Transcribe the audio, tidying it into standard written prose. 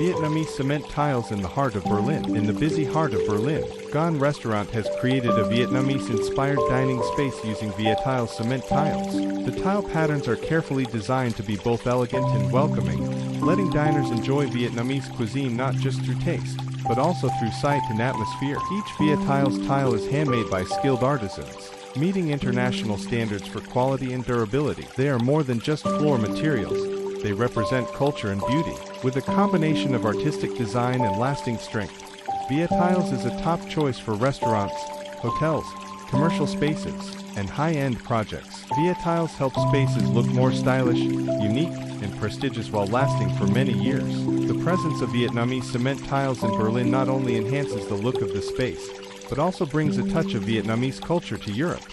Vietnamese cement tiles in the heart of Berlin. In the busy heart of Berlin, Gone Restaurant has created a Vietnamese-inspired dining space using Viet Tiles cement tiles. The tile patterns are carefully designed to be both elegant and welcoming, letting diners enjoy Vietnamese cuisine not just through taste, but also through sight and atmosphere. Each Viet Tiles tile is handmade by skilled artisans, meeting international standards for quality and durability. They are more than just floor materials. They represent culture and beauty. With a combination of artistic design and lasting strength, Viet Tiles is a top choice for restaurants, hotels, commercial spaces, and high-end projects. Viet Tiles help spaces look more stylish, unique, and prestigious while lasting for many years. The presence of Vietnamese cement tiles in Berlin not only enhances the look of the space, but also brings a touch of Vietnamese culture to Europe.